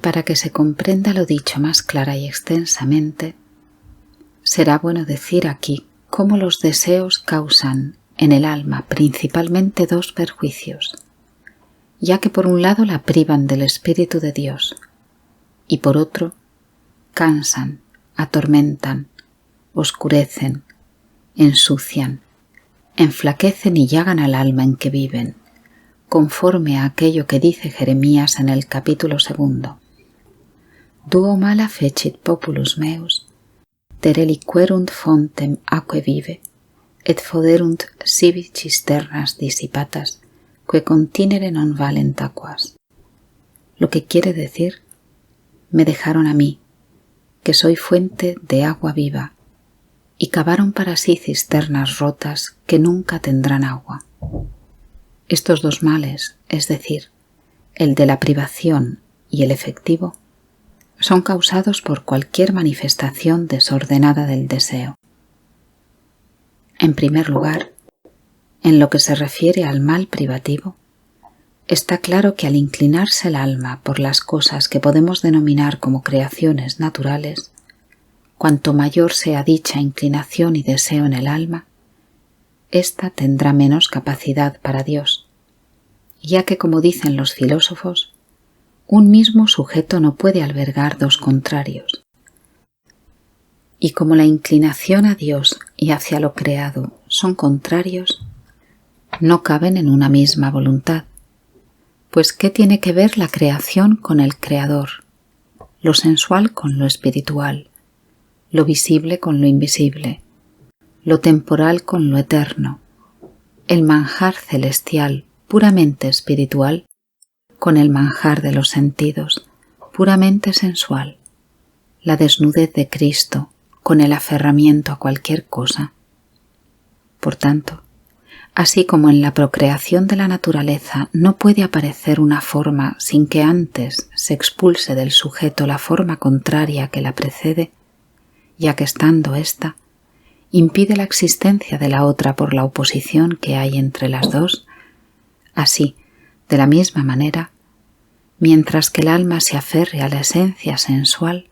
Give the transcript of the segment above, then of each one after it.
para que se comprenda lo dicho más clara y extensamente, será bueno decir aquí cómo los deseos causan en el alma principalmente dos perjuicios, ya que por un lado la privan del Espíritu de Dios y por otro cansan, atormentan, oscurecen, ensucian, enflaquecen y llagan al alma en que viven, conforme a aquello que dice Jeremías en el capítulo 2. Duo mala fecit populus meus, dereliquerunt fontem aquae vive, et foderunt sibi cisternas dissipatas, que continere non valent aquas. Lo que quiere decir, me dejaron a mí, que soy fuente de agua viva, y cavaron para sí cisternas rotas que nunca tendrán agua. Estos dos males, es decir, el de la privación y el efectivo, son causados por cualquier manifestación desordenada del deseo. En primer lugar, en lo que se refiere al mal privativo, está claro que al inclinarse el alma por las cosas que podemos denominar como creaciones naturales, cuanto mayor sea dicha inclinación y deseo en el alma, ésta tendrá menos capacidad para Dios, ya que, como dicen los filósofos, un mismo sujeto no puede albergar dos contrarios. Y como la inclinación a Dios y hacia lo creado son contrarios, no caben en una misma voluntad. Pues ¿qué tiene que ver la creación con el Creador? Lo sensual con lo espiritual, lo visible con lo invisible, lo temporal con lo eterno, el manjar celestial puramente espiritual con el manjar de los sentidos puramente sensual, la desnudez de Cristo con el aferramiento a cualquier cosa. Por tanto, así como en la procreación de la naturaleza no puede aparecer una forma sin que antes se expulse del sujeto la forma contraria que la precede, ya que estando ésta, impide la existencia de la otra por la oposición que hay entre las dos, así, de la misma manera, mientras que el alma se aferre a la esencia sensual,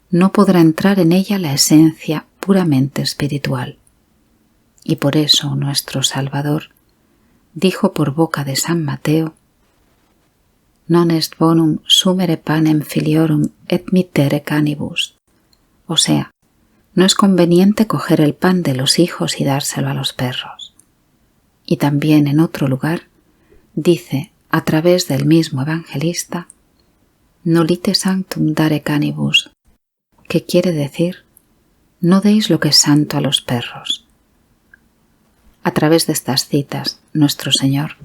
no podrá entrar en ella la esencia puramente espiritual. Y por eso nuestro Salvador dijo por boca de San Mateo: non est bonum sumere panem filiorum et mittere canibus. O sea, no es conveniente coger el pan de los hijos y dárselo a los perros. Y también en otro lugar dice, a través del mismo evangelista, nolite sanctum dare canibus, que quiere decir, no deis lo que es santo a los perros. A través de estas citas, nuestro Señor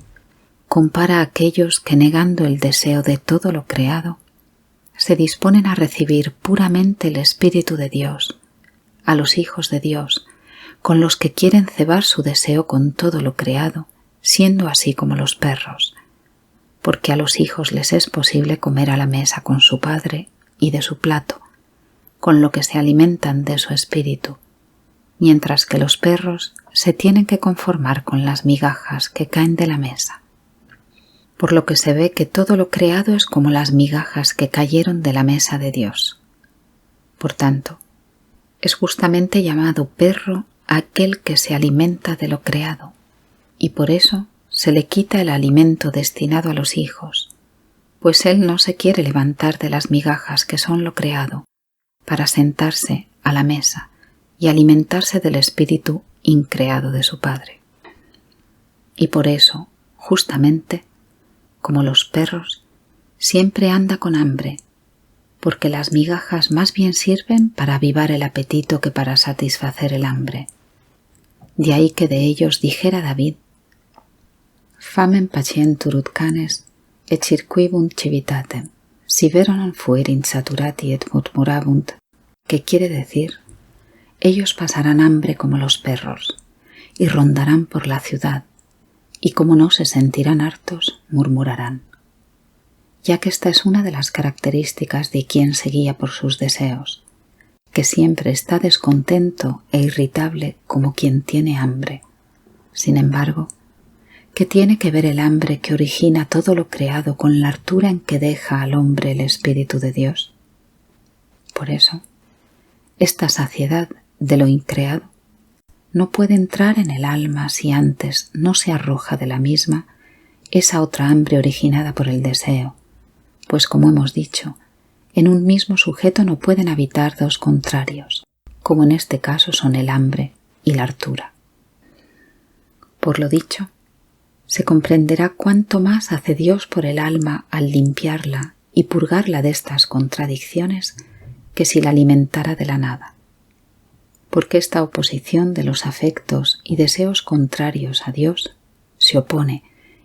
compara a aquellos que, negando el deseo de todo lo creado, se disponen a recibir puramente el Espíritu de Dios, a los hijos de Dios, con los que quieren cebar su deseo con todo lo creado, siendo así como los perros, porque a los hijos les es posible comer a la mesa con su padre y de su plato, con lo que se alimentan de su espíritu, mientras que los perros se tienen que conformar con las migajas que caen de la mesa. Por lo que se ve que todo lo creado es como las migajas que cayeron de la mesa de Dios. Por tanto, es justamente llamado perro aquel que se alimenta de lo creado, y por eso se le quita el alimento destinado a los hijos, pues él no se quiere levantar de las migajas que son lo creado, para sentarse a la mesa y alimentarse del espíritu increado de su Padre. Y por eso, justamente, como los perros, siempre anda con hambre, porque las migajas más bien sirven para avivar el apetito que para satisfacer el hambre. De ahí que de ellos dijera David: Famem patienturut canes, et circuibunt civitatem, si vero non fuerint saturati et murmurabunt, que quiere decir, ellos pasarán hambre como los perros, y rondarán por la ciudad, y como no se sentirán hartos, murmurarán. Ya que esta es una de las características de quien se guía por sus deseos, que siempre está descontento e irritable como quien tiene hambre. Sin embargo, ¿Qué tiene que ver el hambre que origina todo lo creado con la hartura en que deja al hombre el Espíritu de Dios? Por eso, esta saciedad de lo increado no puede entrar en el alma si antes no se arroja de la misma esa otra hambre originada por el deseo, pues como hemos dicho, en un mismo sujeto no pueden habitar dos contrarios, como en este caso son el hambre y la hartura. Por lo dicho, se comprenderá cuánto más hace Dios por el alma al limpiarla y purgarla de estas contradicciones que si la alimentara de la nada, porque esta oposición de los afectos y deseos contrarios a Dios se opone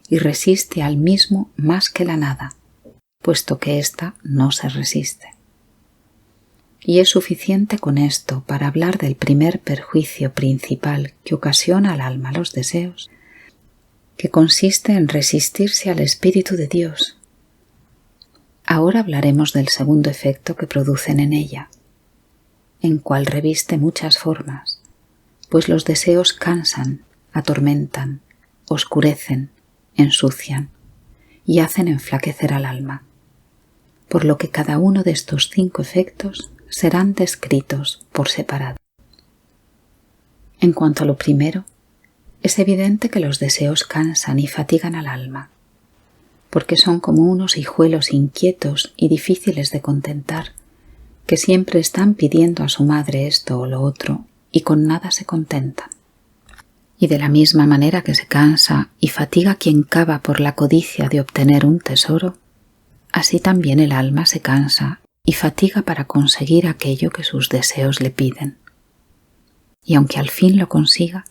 y resiste al mismo más que la nada, puesto que ésta no se resiste. Y es suficiente con esto para hablar del primer perjuicio principal que ocasiona al alma los deseos, que consiste en resistirse al Espíritu de Dios. Ahora hablaremos del segundo efecto que producen en ella, en cual reviste muchas formas, pues los deseos cansan, atormentan, oscurecen, ensucian y hacen enflaquecer al alma, por lo que cada uno de estos 5 efectos serán descritos por separado. En cuanto a lo primero, es evidente que los deseos cansan y fatigan al alma, porque son como unos hijuelos inquietos y difíciles de contentar, que siempre están pidiendo a su madre esto o lo otro y con nada se contentan. Y de la misma manera que se cansa y fatiga quien cava por la codicia de obtener un tesoro, así también el alma se cansa y fatiga para conseguir aquello que sus deseos le piden. Y aunque al fin lo consiga,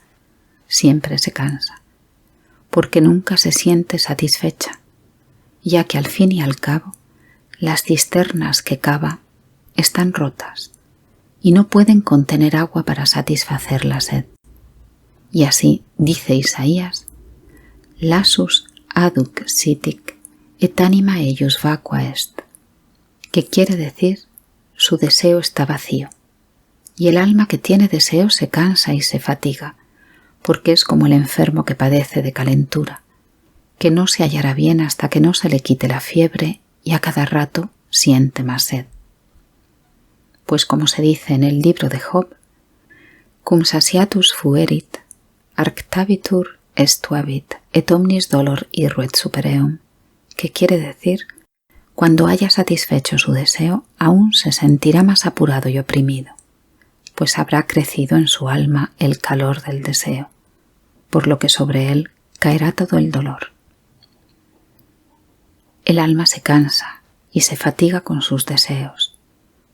siempre se cansa, porque nunca se siente satisfecha, ya que al fin y al cabo las cisternas que cava están rotas y no pueden contener agua para satisfacer la sed. Y así dice Isaías: Lasus aduc sitic et anima eius vacua est, que quiere decir, su deseo está vacío, y el alma que tiene deseo se cansa y se fatiga, porque es como el enfermo que padece de calentura, que no se hallará bien hasta que no se le quite la fiebre y a cada rato siente más sed. Pues como se dice en el libro de Job, cum satiatus fuerit, arctavitur estuavit, et omnis dolor irruet supereum, que quiere decir, cuando haya satisfecho su deseo, aún se sentirá más apurado y oprimido, pues habrá crecido en su alma el calor del deseo, por lo que sobre él caerá todo el dolor. El alma se cansa y se fatiga con sus deseos,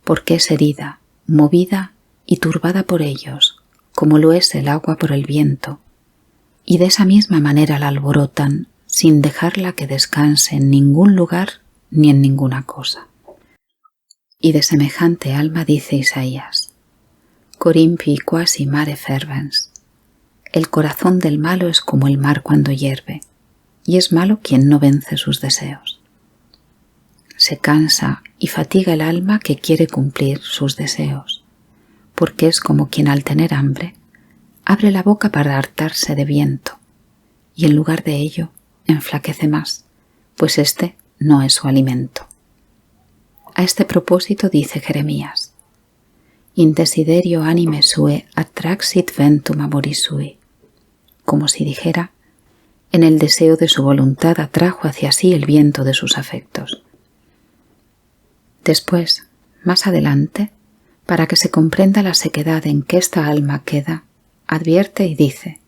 porque es herida, movida y turbada por ellos, como lo es el agua por el viento, y de esa misma manera la alborotan sin dejarla que descanse en ningún lugar ni en ninguna cosa. Y de semejante alma dice Isaías: Corimpi quasi mare fervens. El corazón del malo es como el mar cuando hierve, y es malo quien no vence sus deseos. Se cansa y fatiga el alma que quiere cumplir sus deseos, porque es como quien al tener hambre abre la boca para hartarse de viento, y en lugar de ello enflaquece más, pues este no es su alimento. A este propósito dice Jeremías: In desiderio anime sue attraxit ventum amori sui, como si dijera, en el deseo de su voluntad atrajo hacia sí el viento de sus afectos. Después, más adelante, para que se comprenda la sequedad en que esta alma queda, advierte y dice: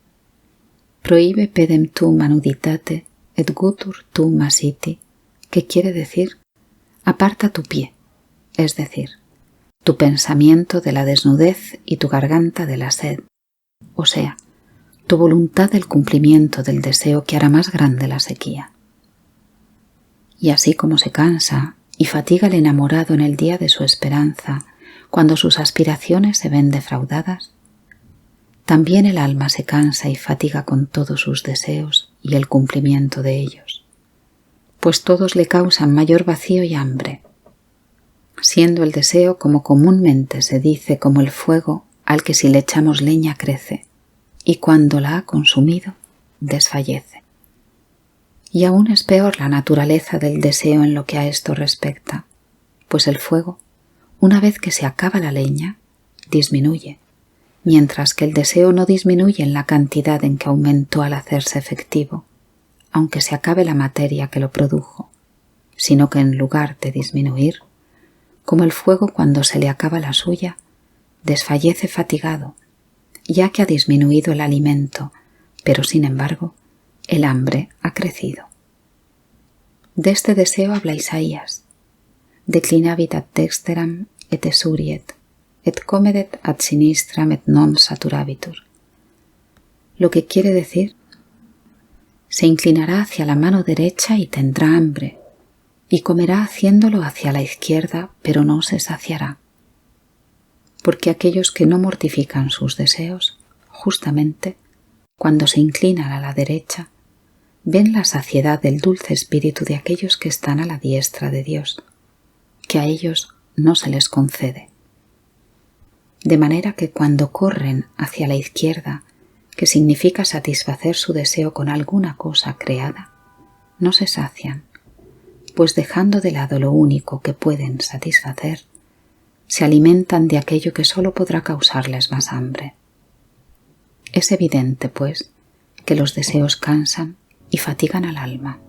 Prohibe pedem tu manuditate et gutur tu masiti, que quiere decir, aparta tu pie, es decir, tu pensamiento de la desnudez y tu garganta de la sed, o sea, tu voluntad del cumplimiento del deseo que hará más grande la sequía. Y así como se cansa y fatiga el enamorado en el día de su esperanza, cuando sus aspiraciones se ven defraudadas, también el alma se cansa y fatiga con todos sus deseos y el cumplimiento de ellos, pues todos le causan mayor vacío y hambre, siendo el deseo, como comúnmente se dice, como el fuego al que si le echamos leña crece, y cuando la ha consumido, desfallece. Y aún es peor la naturaleza del deseo en lo que a esto respecta, pues el fuego, una vez que se acaba la leña, disminuye, mientras que el deseo no disminuye en la cantidad en que aumentó al hacerse efectivo, aunque se acabe la materia que lo produjo, sino que en lugar de disminuir, como el fuego cuando se le acaba la suya, desfallece fatigado, ya que ha disminuido el alimento, pero sin embargo, el hambre ha crecido. De este deseo habla Isaías: declinavit ad dexteram et esuriet, et comedet ad sinistram et non saturabitur. Lo que quiere decir: se inclinará hacia la mano derecha y tendrá hambre, y comerá haciéndolo hacia la izquierda, pero no se saciará. Porque aquellos que no mortifican sus deseos, justamente, cuando se inclinan a la derecha, ven la saciedad del dulce espíritu de aquellos que están a la diestra de Dios, que a ellos no se les concede. De manera que cuando corren hacia la izquierda, que significa satisfacer su deseo con alguna cosa creada, no se sacian, pues dejando de lado lo único que pueden satisfacer, se alimentan de aquello que sólo podrá causarles más hambre. Es evidente, pues, que los deseos cansan y fatigan al alma.